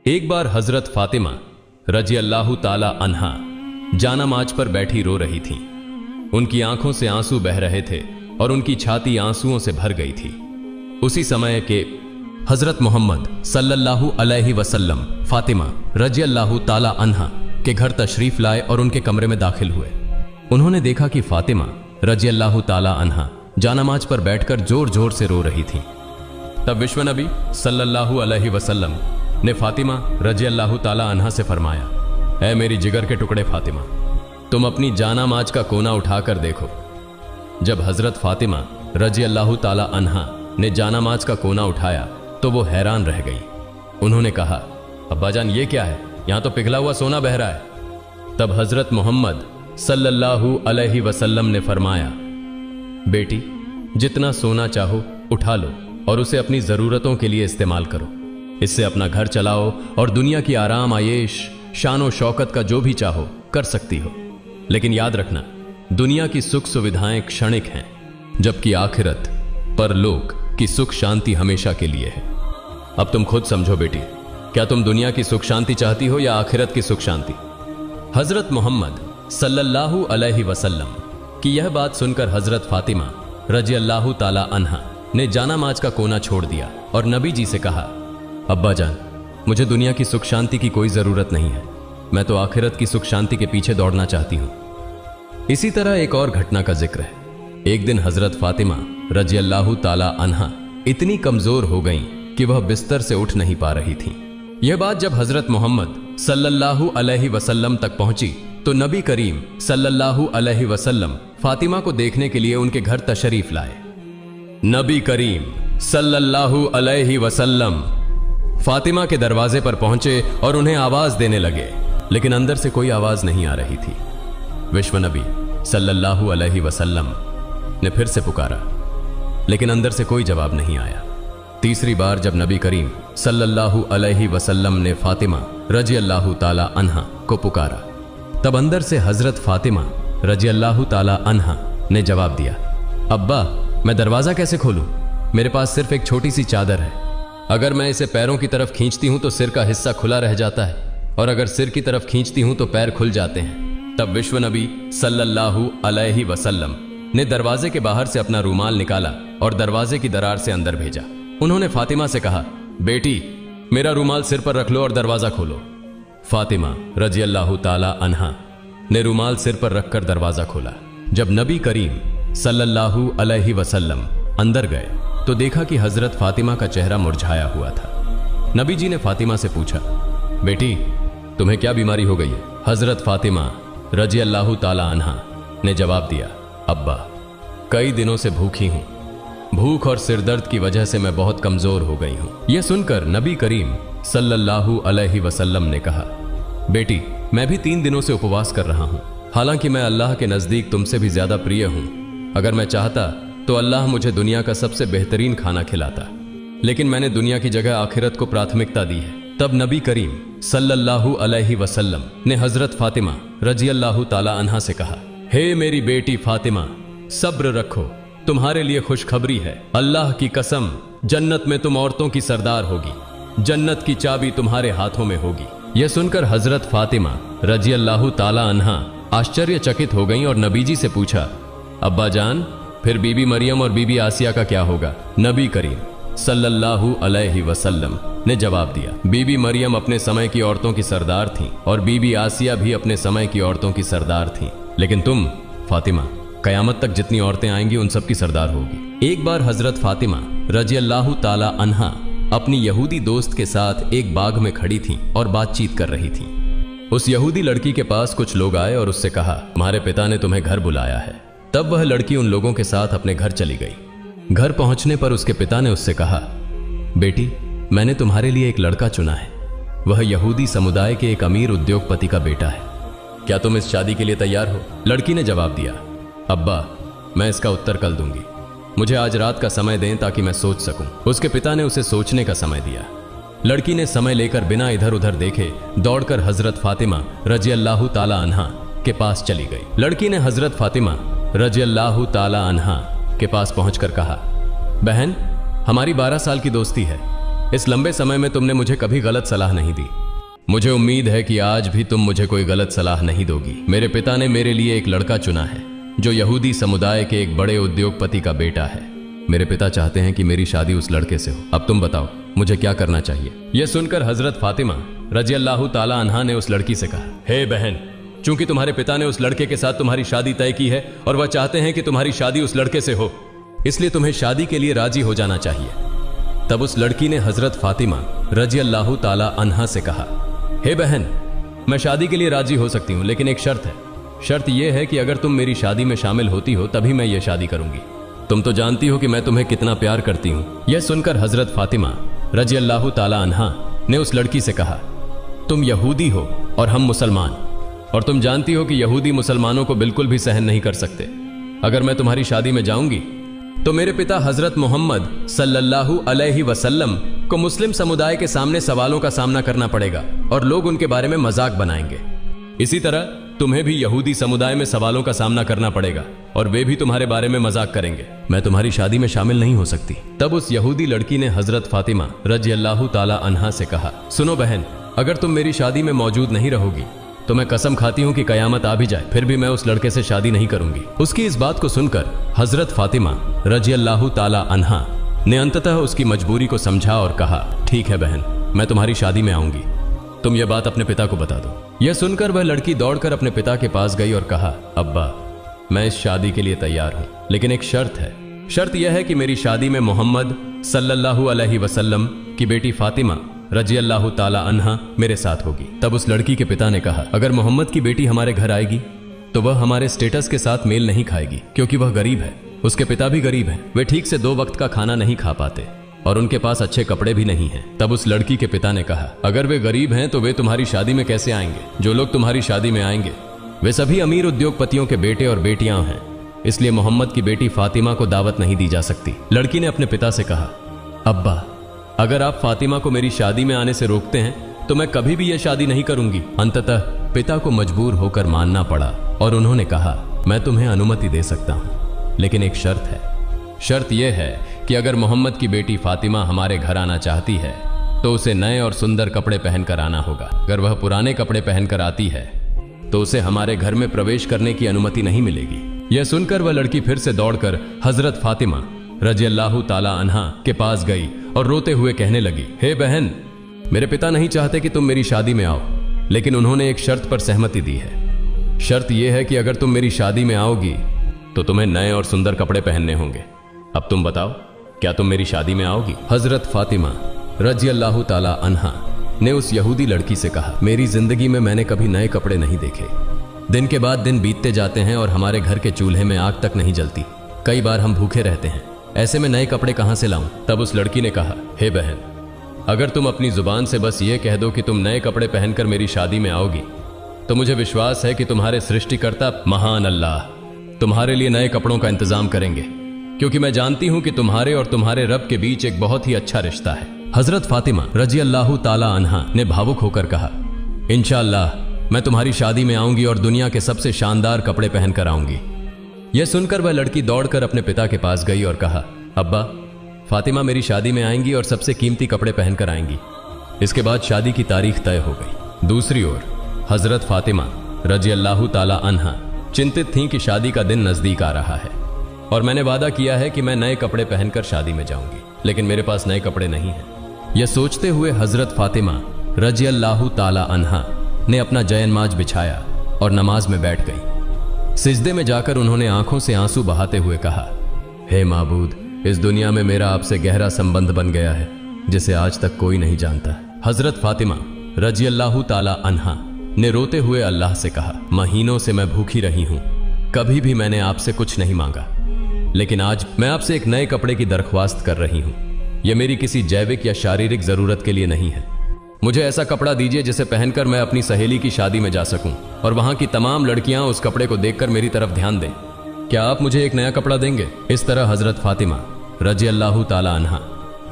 एक बार हजरत फातिमा रजी अल्लाह ताला अन्हा जानामाज पर बैठी रो रही थीं। उनकी आंखों से आंसू बह रहे थे और उनकी छाती आंसुओं से भर गई थी। उसी समय के हजरत मोहम्मद सल्लल्लाहु अलैहि वसल्लम फातिमा रजी अल्लाह ताला अन्हा के घर तशरीफ लाए और उनके कमरे में दाखिल हुए। उन्होंने देखा कि फातिमा रजी अल्लाह ताला अन्हा जानामाज पर बैठकर जोर जोर से रो रही थीं। तब विश्व नबी सल्लल्लाहु अलैहि वसल्लम ने फातिमा रजी अल्लाह ताला अन्हा से फरमाया, ऐ मेरी जिगर के टुकड़े फातिमा, तुम अपनी जानामाज का कोना उठाकर देखो। जब हजरत फातिमा रजी अल्लाह ताला अन्हा ने जानामाज का कोना उठाया तो वो हैरान रह गई। उन्होंने कहा, अब्बाजान ये क्या है, यहां तो पिघला हुआ सोना बह रहा है। तब हजरत मोहम्मद सल्लल्लाहु अलैहि वसल्लम ने फरमाया, बेटी जितना सोना चाहो उठा लो और उसे अपनी जरूरतों के लिए इस्तेमाल करो। इससे अपना घर चलाओ और दुनिया की आराम आयेश शान और शौकत का जो भी चाहो कर सकती हो। लेकिन याद रखना, दुनिया की सुख सुविधाएं क्षणिक हैं, जबकि आखिरत परलोक की सुख शांति हमेशा के लिए है। अब तुम खुद समझो बेटी, क्या तुम दुनिया की सुख शांति चाहती हो या आखिरत की सुख शांति? हजरत मोहम्मद सल्लल्लाहु अलैहि वसल्लम की यह बात सुनकर हजरत फातिमा रजी अल्लाह ताला अन्हा ने जानामाज का कोना छोड़ दिया और नबी जी से कहा, अब्बा जान, मुझे दुनिया की सुख शांति की कोई जरूरत नहीं है, मैं तो आखिरत की सुख शांति के पीछे दौड़ना चाहती हूं। इसी तरह एक और घटना का जिक्र है। एक दिन हजरत फातिमा रजी अल्लाह ताला अन्हा इतनी कमजोर हो गईं कि वह बिस्तर से उठ नहीं पा रही थीं। यह बात जब हजरत मोहम्मद सल्लल्लाहु अलैहि वसल्लम तक पहुंची तो नबी करीम सल्लल्लाहु अलैहि वसल्लम फातिमा को देखने के लिए उनके घर तशरीफ लाए। नबी करीम सल्लल्लाहु अलैहि वसल्लम फातिमा के दरवाजे पर पहुंचे और उन्हें आवाज देने लगे, लेकिन अंदर से कोई आवाज नहीं आ रही थी। विश्व नबी सल्लल्लाहु अलैहि वसल्लम ने फिर से पुकारा, लेकिन अंदर से कोई जवाब नहीं आया। तीसरी बार जब नबी करीम सल्लल्लाहु अलैहि वसल्लम ने फातिमा रजी अल्लाह ताला अन्हा को पुकारा, तब अंदर से हजरत फातिमा रजी अल्लाह ताला अन्हा ने जवाब दिया, अब्बा मैं दरवाजा कैसे खोलूं? मेरे पास सिर्फ एक छोटी सी चादर है। अगर मैं इसे पैरों की तरफ खींचती हूं तो सिर का हिस्सा खुला रह जाता है, और अगर सिर की तरफ खींचती हूं तो पैर खुल जाते हैं। तब विश्व नबी सल्लल्लाहु अलैहि वसल्लम ने दरवाजे के बाहर से अपना रूमाल निकाला और दरवाजे की दरार से अंदर भेजा। उन्होंने फातिमा से कहा, बेटी मेरा रूमाल सिर पर रख लो और दरवाजा खोलो। फातिमा रजी अल्लाह ताला अन्हा ने रूमाल सिर पर रखकर दरवाजा खोला। जब नबी करीम सल्लल्लाहु अलैहि वसल्लम अंदर गए तो देखा कि हजरत फातिमा का चेहरा मुरझाया हुआ था। नबी जी ने फातिमा से पूछा, बेटी तुम्हें क्या बीमारी हो गई है? हजरत फातिमा रजी अल्लाह ताला अन्हा ने जवाब दिया, अब्बा कई दिनों से भूखी हूं, भूख और सिरदर्द की वजह से मैं बहुत कमजोर हो गई हूं। यह सुनकर नबी करीम सल्लल्लाहु अलैहि वसल्लम ने कहा, बेटी मैं भी 3 दिनों से उपवास कर रहा हूं, हालांकि मैं अल्लाह के नजदीक तुमसे भी ज्यादा प्रिय हूं। अगर मैं चाहता तो अल्लाह मुझे दुनिया का सबसे बेहतरीन खाना खिलाता, लेकिन मैंने दुनिया की जगह आखिरत को प्राथमिकता दी है। तब नबी करीम सल्लल्लाहु अलैहि वसल्लम ने हजरत फातिमा रजी अल्लाह ताला अन्हा से कहा, हे मेरी बेटी फातिमा सब्र रखो, तुम्हारे लिए खुशखबरी है, अल्लाह की कसम जन्नत में तुम औरतों की सरदार होगी, जन्नत की चाबी तुम्हारे हाथों में होगी। यह सुनकर हजरत फातिमा रजी अल्लाह ताला अन्हा आश्चर्यचकित हो गईं और नबी जी से पूछा, अब्बा जान फिर बीबी मरियम और बीबी आसिया का क्या होगा? नबी करीम सल्लल्लाहु अलैहि वसल्लम ने जवाब दिया, बीबी मरियम अपने समय की औरतों की सरदार थीं और बीबी आसिया भी अपने समय की औरतों की सरदार थीं, लेकिन तुम फातिमा कयामत तक जितनी औरतें आएंगी उन सब की सरदार होगी। एक बार हजरत फातिमा रजी अल्लाह ताला अन्हा अपनी यहूदी दोस्त के साथ एक बाग में खड़ी थीं और बातचीत कर रही थीं। उस यहूदी लड़की के पास कुछ लोग आए और उससे कहा, तुम्हारे पिता ने तुम्हें घर बुलाया है। तब वह लड़की उन लोगों के साथ अपने घर चली गई। घर पहुंचने पर उसके पिता ने उससे कहा, बेटी मैंने तुम्हारे लिए एक लड़का चुना है, वह यहूदी समुदाय के एक अमीर उद्योगपति का बेटा है, क्या तुम इस शादी के लिए तैयार हो? लड़की ने जवाब दिया, अब्बा मैं इसका उत्तर कल दूंगी, मुझे आज रात का समय दें ताकि मैं सोच सकूं। उसके पिता ने उसे सोचने का समय दिया। लड़की ने समय लेकर बिना इधर उधर देखे दौड़कर हजरत फातिमा रजी अल्लाह ताला अन्हा के पास चली गई। लड़की ने हजरत फातिमा रजी अल्लाह ताला अन्हा के पास पहुंचकर कहा, बहन हमारी 12 साल की दोस्ती है, इस लंबे समय में तुमने मुझे कभी गलत सलाह नहीं दी। मुझे उम्मीद है कि आज भी तुम मुझे कोई गलत सलाह नहीं दोगी। मेरे पिता ने मेरे लिए एक लड़का चुना है जो यहूदी समुदाय के एक बड़े उद्योगपति का बेटा है। मेरे पिता चाहते हैं कि मेरी शादी उस लड़के से हो। अब तुम बताओ मुझे क्या करना चाहिए। यह सुनकर हजरत फातिमा रजी अल्लाह ताला अन्हा ने उस लड़की से कहा, हे बहन, चूंकि तुम्हारे पिता ने उस लड़के के साथ तुम्हारी शादी तय की है और वह चाहते हैं कि तुम्हारी शादी उस लड़के से हो, इसलिए तुम्हें शादी के लिए राजी हो जाना चाहिए। तब उस लड़की ने हजरत फातिमा रजी अल्लाह ताला अन्हा से कहा, हे बहन, मैं शादी के लिए राजी हो सकती हूं, लेकिन एक शर्त है। शर्त यह है कि अगर तुम मेरी शादी में शामिल होती हो तभी मैं यह शादी करूंगी। तुम तो जानती हो कि मैं तुम्हें कितना प्यार करती हूं। यह सुनकर हजरत फातिमा रजी अल्लाह ताला अन्हा ने उस लड़की से कहा, तुम यहूदी हो और हम मुसलमान, और तुम जानती हो कि यहूदी मुसलमानों को बिल्कुल भी सहन नहीं कर सकते। अगर मैं तुम्हारी शादी में जाऊंगी तो मेरे पिता हजरत मोहम्मद सल्लल्लाहु अलैहि वसल्लम को मुस्लिम समुदाय के सामने सवालों का सामना करना पड़ेगा और लोग उनके बारे में मजाक बनाएंगे। इसी तरह तुम्हें भी यहूदी समुदाय में सवालों का सामना करना पड़ेगा और वे भी तुम्हारे बारे में मजाक करेंगे। मैं तुम्हारी शादी में शामिल नहीं हो सकती। तब उस यहूदी लड़की ने हजरत फातिमा रजी अल्लाह ताला अन्हा से कहा, सुनो बहन, अगर तुम मेरी शादी में मौजूद नहीं रहोगी तो मैं कसम खाती हूं कि कयामत आ भी जाए फिर भी मैं उस लड़के से शादी नहीं करूंगी। उसकी इस बात को सुनकर हजरत फातिमा रजी अल्लाह ताला अन्हा ने अंततः उसकी मजबूरी को समझा और कहा, ठीक है बहन, मैं तुम्हारी शादी में आऊंगी। तुम यह बात अपने पिता को बता दो। यह सुनकर वह लड़की दौड़कर अपने पिता के पास गई और कहा, अब्बा, मैं इस शादी के लिए तैयार हूं, लेकिन एक शर्त है। शर्त यह है कि मेरी शादी में मोहम्मद सल्लल्लाहु अलैहि वसल्लम की बेटी फातिमा रजी अल्लाह ताला अन्हा मेरे साथ होगी। तब उस लड़की के पिता ने कहा, अगर मोहम्मद की बेटी हमारे घर आएगी तो वह हमारे स्टेटस के साथ मेल नहीं खाएगी, क्योंकि वह गरीब है। उसके पिता भी गरीब हैं। वे ठीक से 2 वक्त का खाना नहीं खा पाते और उनके पास अच्छे कपड़े भी नहीं हैं। तब उस लड़की के पिता ने कहा, अगर वे गरीब हैं तो वे तुम्हारी शादी में कैसे आएंगे? जो लोग तुम्हारी शादी में आएंगे वे सभी अमीर उद्योगपतियों के बेटे और बेटियां हैं, इसलिए मोहम्मद की बेटी फातिमा को दावत नहीं दी जा सकती। लड़की ने अपने पिता से कहा, अब्बा, अगर आप फातिमा को मेरी शादी में आने से रोकते हैं तो मैं कभी भी यह शादी नहीं करूंगी। अंततः पिता को मजबूर होकर मानना पड़ा और उन्होंने कहा, मैं तुम्हें अनुमति दे सकता हूं, लेकिन एक शर्त है। शर्त यह है कि अगर मोहम्मद की बेटी फातिमा हमारे घर आना चाहती है तो उसे नए और सुंदर कपड़े पहनकर आना होगा। अगर वह पुराने कपड़े पहनकर आती है तो उसे हमारे घर में प्रवेश करने की अनुमति नहीं मिलेगी। यह सुनकर वह लड़की फिर से दौड़कर हजरत फातिमा रजी अल्लाह ताला अन्हा के पास गई और रोते हुए कहने लगी, हे बहन, मेरे पिता नहीं चाहते कि तुम मेरी शादी में आओ, लेकिन उन्होंने एक शर्त पर सहमति दी है। शर्त यह है कि अगर तुम मेरी शादी में आओगी तो तुम्हें नए और सुंदर कपड़े पहनने होंगे। अब तुम बताओ, क्या तुम मेरी शादी में आओगी? हजरत फातिमा रजी अल्लाह ताला अन्हा ने उस यहूदी लड़की से कहा, मेरी जिंदगी में मैंने कभी नए कपड़े नहीं देखे। दिन के बाद दिन बीतते जाते हैं और हमारे घर के चूल्हे में आग तक नहीं जलती। कई बार हम भूखे रहते हैं, ऐसे में नए कपड़े कहां से लाऊं? तब उस लड़की ने कहा, हे बहन, अगर तुम अपनी जुबान से बस ये कह दो कि तुम नए कपड़े पहनकर मेरी शादी में आओगी तो मुझे विश्वास है कि तुम्हारे सृष्टिकर्ता महान अल्लाह तुम्हारे लिए नए कपड़ों का इंतजाम करेंगे, क्योंकि मैं जानती हूं कि तुम्हारे और तुम्हारे रब के बीच एक बहुत ही अच्छा रिश्ता है। हजरत फातिमा रजी अल्लाह ताला अन्हा ने भावुक होकर कहा, इंशाअल्लाह मैं तुम्हारी शादी में आऊंगी और दुनिया के सबसे शानदार कपड़े पहनकर आऊंगी। यह सुनकर वह लड़की दौड़कर अपने पिता के पास गई और कहा, अब्बा, फातिमा मेरी शादी में आएंगी और सबसे कीमती कपड़े पहनकर आएंगी। इसके बाद शादी की तारीख तय हो गई। दूसरी ओर हजरत फातिमा रजी अल्लाह ताला अन्हा चिंतित थीं कि शादी का दिन नजदीक आ रहा है और मैंने वादा किया है कि मैं नए कपड़े पहनकर शादी में जाऊंगी, लेकिन मेरे पास नए कपड़े नहीं हैं। यह सोचते हुए हजरत फातिमा रजी अल्लाह ताला अन्हा ने अपना जयनमाज बिछाया और नमाज में बैठ गई। सिजदे में जाकर उन्होंने आंखों से आंसू बहाते हुए कहा, हे माबूद, इस दुनिया में मेरा आपसे गहरा संबंध बन गया है जिसे आज तक कोई नहीं जानता। हजरत फातिमा रजी अल्लाह ताला अन्हा ने रोते हुए अल्लाह से कहा, महीनों से मैं भूखी रही हूं, कभी भी मैंने आपसे कुछ नहीं मांगा, लेकिन आज मैं आपसे एक नए कपड़े की दरख्वास्त कर रही हूं। यह मेरी किसी जैविक या शारीरिक जरूरत के लिए नहीं है। मुझे ऐसा कपड़ा दीजिए जिसे पहनकर मैं अपनी सहेली की शादी में जा सकूं और वहां की तमाम लड़कियां उस कपड़े को देखकर मेरी तरफ ध्यान दें। क्या आप मुझे एक नया कपड़ा देंगे? इस तरह हजरत फातिमा रजी अल्लाह ताला अन्हा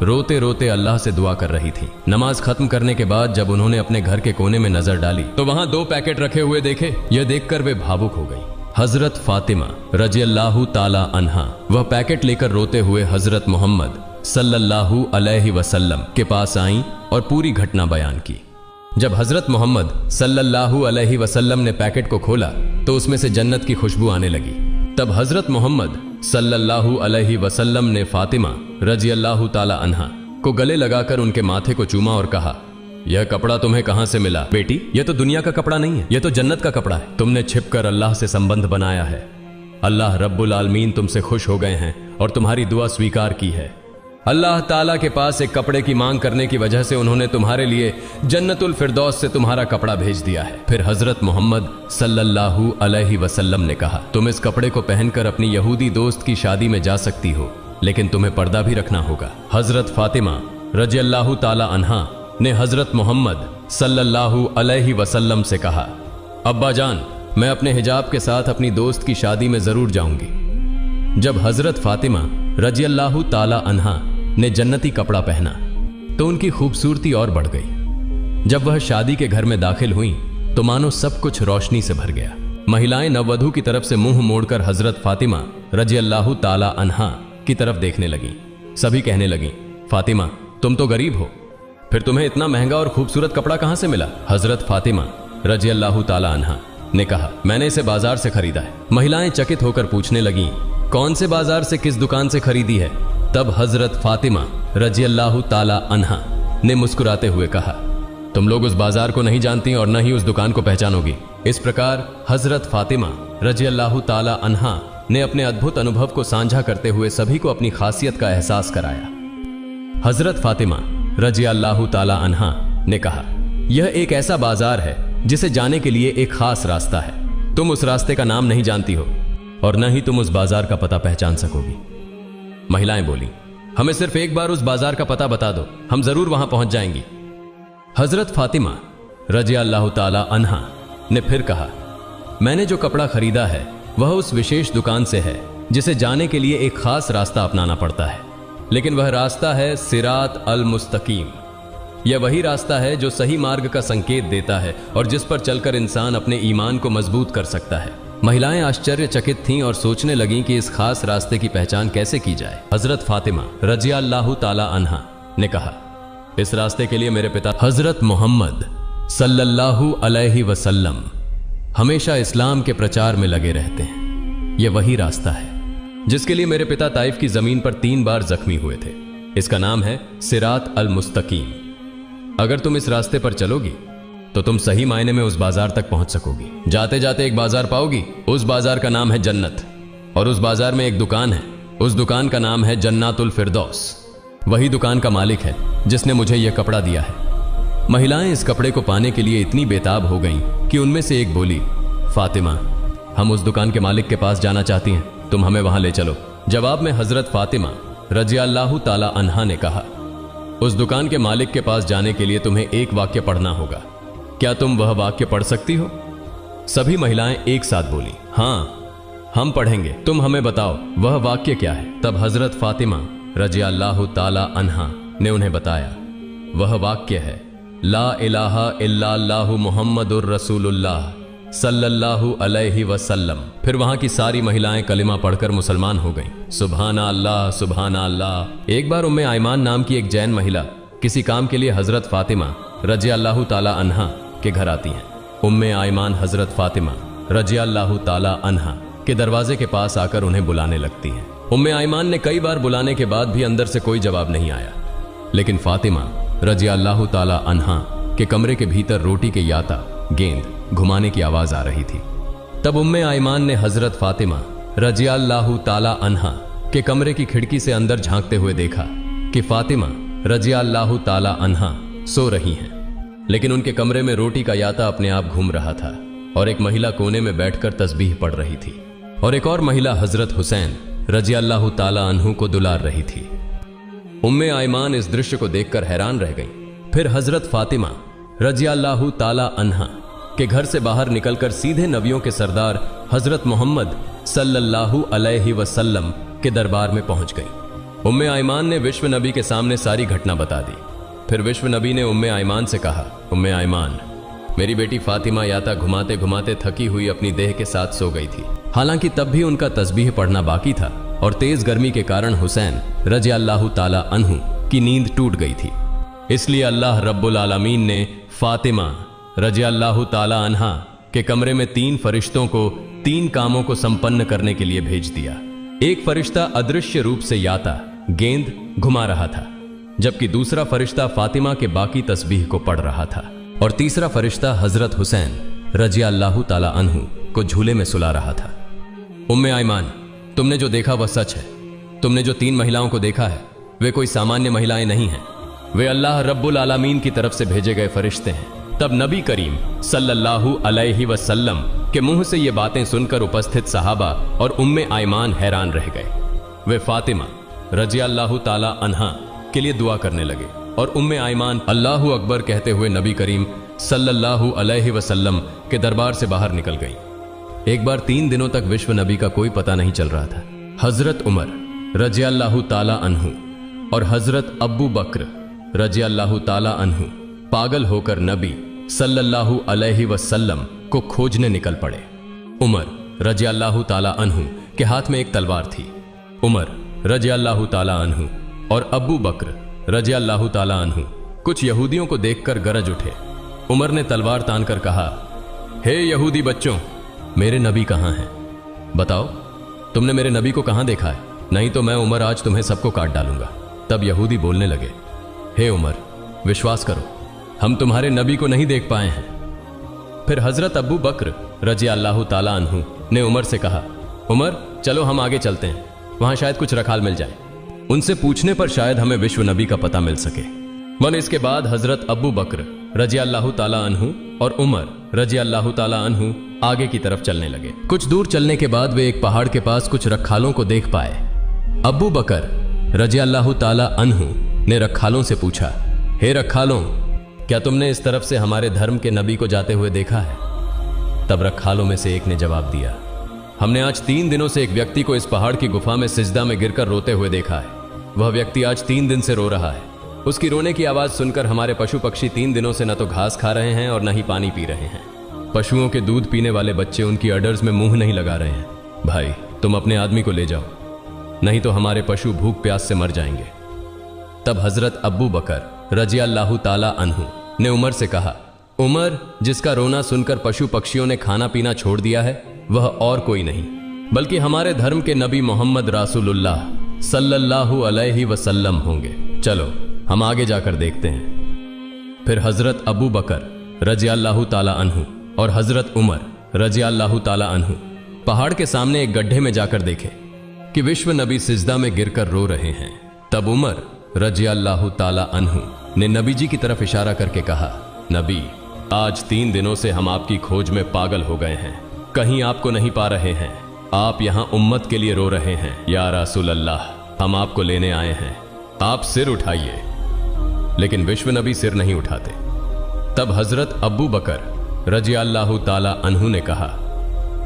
रोते रोते अल्लाह से दुआ कर रही थी। नमाज खत्म करने के बाद जब उन्होंने अपने घर के कोने में नजर डाली तो वहां 2 पैकेट रखे हुए देखे। यह देखकर वे भावुक हो गई। हजरत फातिमा रजी अल्लाह ताला अन्हा वह पैकेट लेकर रोते हुए हजरत मोहम्मद सल्लल्लाहु अलैहि वसल्लम के पास आईं और पूरी घटना बयान की। जब हजरत मोहम्मद सल्लल्लाहु अलैहि वसल्लम ने पैकेट को खोला तो उसमें से जन्नत की खुशबू आने लगी। तब हजरत मोहम्मद सल्लल्लाहु अलैहि वसल्लम ने फातिमा रजी अल्लाह ताला अन्हा को गले लगाकर उनके माथे को चूमा और कहा, यह कपड़ा तुम्हें कहां से मिला? बेटी, यह तो दुनिया का कपड़ा नहीं है, यह तो जन्नत का कपड़ा है। तुमने छिपकर अल्लाह से संबंध बनाया है। अल्लाह रब्बुल आलमीन तुमसे खुश हो गए हैं और तुम्हारी दुआ स्वीकार की है। अल्लाह ताला के पास एक कपड़े की मांग करने की वजह से उन्होंने तुम्हारे लिए जन्नतुल फिरदौस से तुम्हारा कपड़ा भेज दिया है। फिर हजरत मोहम्मद सल्लल्लाहु अलैहि वसल्लम ने कहा, तुम इस कपड़े को पहनकर अपनी यहूदी दोस्त की शादी में जा सकती हो, लेकिन तुम्हें पर्दा भी रखना होगा। हजरत फातिमा रजी अल्लाह ताला अन्हा ने हजरत मोहम्मद सल्लल्लाहु अलैहि वसल्लम से कहा, अब्बा जान, मैं अपने हिजाब के साथ अपनी दोस्त की शादी में जरूर जाऊंगी। जब हजरत फातिमा रजी अल्लाह ताला अन्हा ने जन्नती कपड़ा पहना तो उनकी खूबसूरती और बढ़ गई। जब वह शादी के घर में दाखिल हुई तो मानो सब कुछ रोशनी से भर गया। महिलाएं नववधू की तरफ से मुंह मोड़कर हजरत फातिमा रजी अल्लाह ताला अन्हा की तरफ देखने लगी। सभी कहने लगी, फातिमा, तुम तो गरीब हो, फिर तुम्हें इतना महंगा और खूबसूरत कपड़ा कहां से मिला? हजरत फातिमा रजी अल्लाह ताला अन्हा ने कहा, मैंने इसे बाजार से खरीदा है। महिलाएं चकित होकर पूछने लगी, कौन से बाजार से, किस दुकान से खरीदी है? तब हजरत फातिमा रजी अल्लाह ताला अन्हा ने मुस्कुराते हुए कहा, तुम लोग उस बाजार को नहीं जानती और न ही उस दुकान को पहचानोगी। इस प्रकार हजरत फातिमा रजी अल्लाह ताला अन्हा ने अपने अद्भुत अनुभव को साझा करते हुए सभी को अपनी खासियत का एहसास कराया। हजरत फातिमा रजी अल्लाह ताला अन्हा ने कहा, यह एक ऐसा बाजार है जिसे जाने के लिए एक खास रास्ता है। तुम उस रास्ते का नाम नहीं जानती हो और न ही तुम उस बाजार का पता पहचान सकोगी। महिलाएं बोली, हमें सिर्फ एक बार उस बाजार का पता बता दो, हम जरूर वहां पहुंच जाएंगी। हजरत फातिमा रजी अल्लाह ताला अन्हा ने फिर कहा, मैंने जो कपड़ा खरीदा है वह उस विशेष दुकान से है जिसे जाने के लिए एक खास रास्ता अपनाना पड़ता है, लेकिन वह रास्ता है सिरात अल मुस्तकीम। यह वही रास्ता है जो सही मार्ग का संकेत देता है और जिस पर चलकर इंसान अपने ईमान को मजबूत कर सकता है। महिलाएं आश्चर्यचकित थीं और सोचने लगीं कि इस खास रास्ते की पहचान कैसे की जाए। हजरत फातिमा रजी अल्लाह ताला अन्हा ने कहा, इस रास्ते के लिए मेरे पिता हजरत मोहम्मद सल्लल्लाहु अलैहि वसल्लम हमेशा इस्लाम के प्रचार में लगे रहते हैं। यह वही रास्ता है जिसके लिए मेरे पिता ताइफ की जमीन पर 3 बार जख्मी हुए थे। इसका नाम है सिरात अल मुस्तकीम। अगर तुम इस रास्ते पर चलोगी तो तुम सही मायने में उस बाजार तक पहुंच सकोगी। जाते जाते एक बाजार पाओगी, उस बाजार का नाम है जन्नत, और उस बाजार में एक दुकान है, उस दुकान का नाम है जन्नातुल फिरदौस। वही दुकान का मालिक है जिसने मुझे यह कपड़ा दिया है। महिलाएं इस कपड़े को पाने के लिए इतनी बेताब हो गईं कि उनमें से एक बोली, फातिमा, हम उस दुकान के मालिक के पास जाना चाहती हैं, तुम हमें वहां ले चलो। जवाब में हजरत फातिमा रजी अल्लाह ताला अन्हा ने कहा, उस दुकान के मालिक के पास जाने के लिए तुम्हें एक वाक्य पढ़ना होगा। क्या तुम वह वाक्य पढ़ सकती हो? सभी महिलाएं एक साथ बोली, हाँ हम पढ़ेंगे, तुम हमें बताओ वह वाक्य क्या है। तब हजरत फातिमा रजी अल्लाह ताला अन्हा ने उन्हें बताया, वह वाक्य है, ला इलाहा इल्लल्लाहु मुहम्मदुर रसूलुल्लाह सल्लल्लाहु अलैहि वसल्लम। फिर वहां की सारी महिलाएं कलिमा पढ़कर मुसलमान हो गईं। सुभान अल्लाह, सुभान अल्लाह। एक बार उम्मे आयमान नाम की एक जैन महिला किसी काम के लिए हजरत फातिमा रजी अल्लाह ताला अन्हा के घर आती हैं। उम्मे आयमान हजरत फातिमा रजी अल्लाह ताला अन्हा के दरवाजे के पास आकर उन्हें बुलाने लगती हैं। उम्मे आयमान ने कई बार बुलाने के बाद भी अंदर से कोई जवाब नहीं आया, लेकिन फातिमा रजी अल्लाह ताला अन्हा के कमरे के भीतर रोटी के याता, गेंद घुमाने की आवाज आ रही थी। तब उम्मे आयमान ने हजरत फातिमा रजी अल्लाह ताला अन्हा के कमरे की खिड़की से अंदर झांकते हुए देखा कि फातिमा रजी अल्लाह ताला अन्हा सो रही हैं, लेकिन उनके कमरे में रोटी का याता अपने आप घूम रहा था और एक महिला कोने में बैठकर तस्बीह पढ़ रही थी और एक और महिला हजरत हुसैन रजी अल्लाह ताला अन्हु को दुलार रही थी। उम्मे आयमान इस दृश्य को देखकर हैरान रह गईं। फिर हजरत फातिमा रजी अल्लाह ताला अन्हा के घर से बाहर निकलकर सीधे नबियों के सरदार हजरत मोहम्मद सल्लल्लाहु अलैहि वसल्लम के दरबार में पहुंच गई। उम्मे आयमान ने विश्व नबी के सामने सारी घटना बता दी। फिर विश्व नबी ने उम्मे आयमान से कहा, उम्मे आयमान, मेरी बेटी फातिमा याता घुमाते घुमाते थकी हुई अपनी देह के साथ सो गई थी। हालांकि तब भी उनका तस्बीह पढ़ना बाकी था, और तेज गर्मी के कारण हुसैन रज़ी अल्लाह ताला अन्हु की नींद टूट गई थी। इसलिए अल्लाह रब्बुल आलमीन ने फातिमा रज़ी अल्लाह ताला अन्हा के कमरे में 3 फरिश्तों को 3 कामों को संपन्न करने के लिए भेज दिया। एक फरिश्ता अदृश्य रूप से याता गेंद घुमा रहा था, जबकि दूसरा फरिश्ता फातिमा के बाकी तस्बीह को पढ़ रहा था, और तीसरा फरिश्ता हजरत हुसैन रज़ी अल्लाह ताला अन्हु को झूले में सुला रहा था। उम्मे आयमान, तुमने जो देखा वह सच है। तुमने जो 3 महिलाओं को देखा है वे कोई सामान्य महिलाएं नहीं हैं, वे अल्लाह रब्बुल आलमीन की तरफ से भेजे गए फरिश्ते हैं। तब नबी करीम सल्लल्लाहु अलैहि वसल्लम के मुंह से ये बातें सुनकर उपस्थित सहाबा और उम्मे आयमान हैरान रह गए। वे फातिमा रज़ी अल्लाह ताला अन्हा के लिए दुआ करने लगे और उम्मे आयमान अल्लाहु अकबर कहते हुए नबी करीम सल्लल्लाहु अलैहि वसल्लम के दरबार से बाहर निकल गई। एक बार 3 दिनों तक विश्व नबी का कोई पता नहीं चल रहा था। हजरत उमर रज़ी अल्लाह ताला अन्हु और हजरत अब्बू बकर रज़ी अल्लाह ताला अन्हु पागल होकर नबी सल्लल्लाहु अलैहि वसल्लम को खोजने निकल पड़े। उमर रज़ी अल्लाह ताला अन्हु के हाथ में एक तलवार थी। उमर रज़ी अल्लाह ताला अन्हु और अब्बू बकर रज़ी अल्लाह ताला अन्हु कुछ यहूदियों को देखकर गरज उठे। उमर ने तलवार तानकर कहा, हे यहूदी बच्चों, मेरे नबी कहां हैं? बताओ, तुमने मेरे नबी को कहां देखा है? नहीं तो मैं उमर आज तुम्हें सबको काट डालूंगा। तब यहूदी बोलने लगे, हे उमर, विश्वास करो, हम तुम्हारे नबी को नहीं देख पाए हैं। फिर हजरत अब्बू बकर रज़ी अल्लाह ताला अन्हु ने उमर से कहा, उमर चलो हम आगे चलते हैं, वहां शायद कुछ रखाल मिल जाए। उनसे पूछने पर शायद हमें विश्व नबी का पता मिल सके। मन इसके बाद हजरत अब्बू बकर रज़ी अल्लाह ताला अन्हु और उमर रज़ी अल्लाह ताला अन्हु आगे की तरफ चलने लगे। कुछ दूर चलने के बाद वे एक पहाड़ के पास कुछ रखालों को देख पाए। अब्बू बकर रज़ी अल्लाह ताला अन्हु ने रखालों से पूछा, हे रखालों, क्या तुमने इस तरफ से हमारे धर्म के नबी को जाते हुए देखा है? तब रखालों में से एक ने जवाब दिया, हमने आज 3 दिनों से एक व्यक्ति को इस पहाड़ की गुफा में सिजदा में गिरकर रोते हुए देखा है। वह व्यक्ति आज 3 दिन से रो रहा है। उसकी रोने की आवाज सुनकर हमारे पशु पक्षी 3 दिनों से न तो घास खा रहे हैं और न ही पानी पी रहे हैं। पशुओं के दूध पीने वाले बच्चे उनकी अडर्स में मुंह नहीं लगा रहे हैं। भाई, तुम अपने आदमी को ले जाओ, नहीं तो हमारे पशु भूख प्यास से मर जाएंगे। तब हजरत अब्बू बकर रज़ी अल्लाह ताला अन्हु ने उमर से कहा, उमर, जिसका रोना सुनकर पशु पक्षियों ने खाना पीना छोड़ दिया है वह और कोई नहीं बल्कि हमारे धर्म के नबी मोहम्मद रासूलुल्लाह सल्लल्लाहु अलैहि वसल्लम होंगे। चलो हम आगे जाकर देखते हैं। फिर हजरत अबू बकर रज़ी अल्लाह ताला अन्हु और हजरत उमर रज़ी अल्लाह ताला अन्हु पहाड़ के सामने एक गड्ढे में जाकर देखे कि विश्व नबी सिजदा में गिरकर रो रहे हैं। तब उमर रज़ी अल्लाह ताला अन्हु ने नबी जी की तरफ इशारा करके कहा, नबी, आज 3 दिनों से हम आपकी खोज में पागल हो गए हैं, कहीं आपको नहीं पा रहे हैं। आप यहां उम्मत के लिए रो रहे हैं। या रसूल अल्लाह, हम आपको लेने आए हैं, आप सिर उठाइए। लेकिन विश्व नबी सिर नहीं उठाते। तब हजरत अब्बू बकर रज़ी अल्लाह ताला अन्हु ने कहा,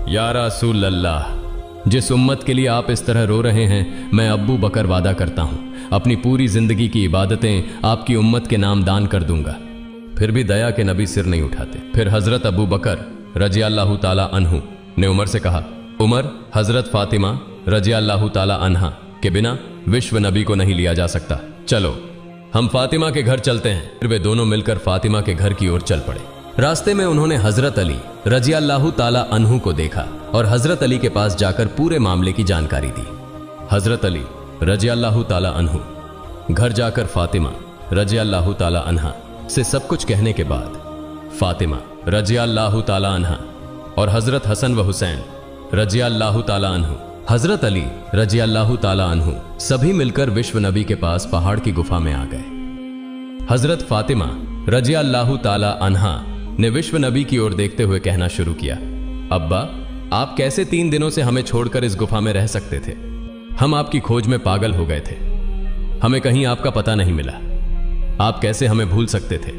या रसूल अल्लाह, जिस उम्मत के लिए आप इस तरह रो रहे हैं, मैं अब्बू बकर वादा करता हूं अपनी पूरी जिंदगी की इबादतें आपकी उम्मत के नाम दान कर दूंगा। फिर भी दया के नबी सिर नहीं उठाते। फिर हजरत अबू बकर रज़ी अल्लाह ताला अन्हु ने उमर से कहा, उमर, हजरत फातिमा रज़ी अल्लाह ताला अन्हा के बिना विश्व नबी को नहीं लिया जा सकता। चलो हम फातिमा के घर चलते हैं। फिर वे दोनों मिलकर फातिमा के घर की ओर चल पड़े। रास्ते में उन्होंने हजरत अली रज़ी अल्लाह ताला अन्हु को देखा और हजरत अली के पास जाकर पूरे मामले की जानकारी दी। हजरत अली रज़ी अल्लाह ताला अन्हु घर जाकर फातिमा रज़ी अल्लाह ताला अन्हा से सब कुछ कहने के बाद फातिमा रज़ी अल्लाह ताला अन्हा और हजरत हसन व हुसैन रज़ी अल्लाह ताला अन्हु, हजरत अली रज़ी अल्लाह ताला अन्हु सभी मिलकर विश्व नबी के पास पहाड़ की गुफा में आ गए। हजरत फातिमा रज़ी अल्लाह ताला अन्हा ने विश्व नबी की ओर देखते हुए कहना शुरू किया, अब्बा, आप कैसे 3 दिनों से हमें छोड़कर इस गुफा में रह सकते थे? हम आपकी खोज में पागल हो गए थे, हमें कहीं आपका पता नहीं मिला। आप कैसे हमें भूल सकते थे?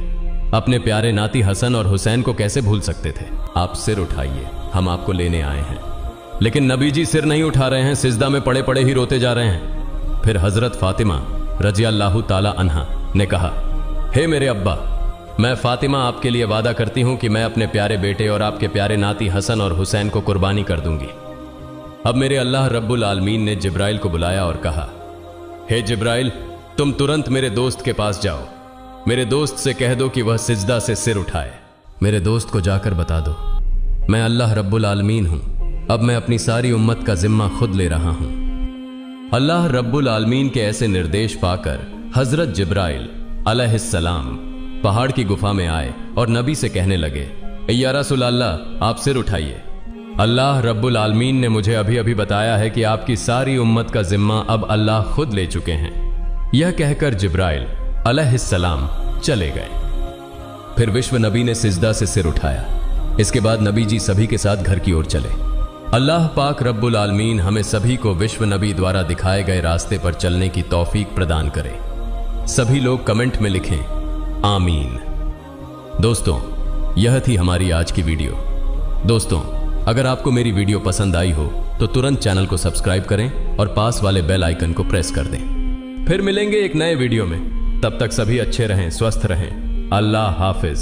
अपने प्यारे नाती हसन और हुसैन को कैसे भूल सकते थे? आप सिर उठाइए, हम आपको लेने आए हैं। लेकिन नबी जी सिर नहीं उठा रहे हैं, सिजदा में पड़े पड़े ही रोते जा रहे हैं। फिर हजरत फातिमा रज़ी अल्लाह ताला अन्हा ने कहा, हे मेरे अब्बा, मैं फातिमा आपके लिए वादा करती हूं कि मैं अपने प्यारे बेटे और आपके प्यारे नाती हसन और हुसैन को कुर्बानी कर दूंगी। अब मेरे अल्लाह रब्बुल आलमीन ने जिब्राइल को बुलाया और कहा, हे जिब्राइल, तुम तुरंत मेरे दोस्त के पास जाओ। मेरे दोस्त से कह दो कि वह सिजदा से सिर उठाए। मेरे दोस्त को जाकर बता दो, मैं अल्लाह रब्बुल आलमीन हूं, अब मैं अपनी सारी उम्मत का जिम्मा खुद ले रहा हूं। अल्लाह रब्बुल आलमीन के ऐसे निर्देश पाकर हजरत जिब्राइल अलैहिस्सलाम पहाड़ की गुफा में आए और नबी से कहने लगे, या रसूल अल्लाह, आप सिर उठाइए। अल्लाह रब्बुल आलमीन ने मुझे अभी अभी बताया है कि आपकी सारी उम्मत का जिम्मा अब अल्लाह खुद ले चुके हैं। यह कहकर जिब्राइल अलैहिस्सलाम चले गए। फिर विश्व नबी ने सिजदा से सिर उठाया। इसके बाद नबी जी सभी के साथ घर की ओर चले। अल्लाह पाक रब्बुल आलमीन हमें सभी को विश्व नबी द्वारा दिखाए गए रास्ते पर चलने की तौफीक प्रदान करे। सभी लोग कमेंट में लिखें आमीन। दोस्तों, यह थी हमारी आज की वीडियो। दोस्तों, अगर आपको मेरी वीडियो पसंद आई हो तो तुरंत चैनल को सब्सक्राइब करें और पास वाले बेल आइकन को प्रेस कर दें। फिर मिलेंगे एक नए वीडियो में। तब तक सभी अच्छे रहें, स्वस्थ रहें। अल्लाह हाफिज।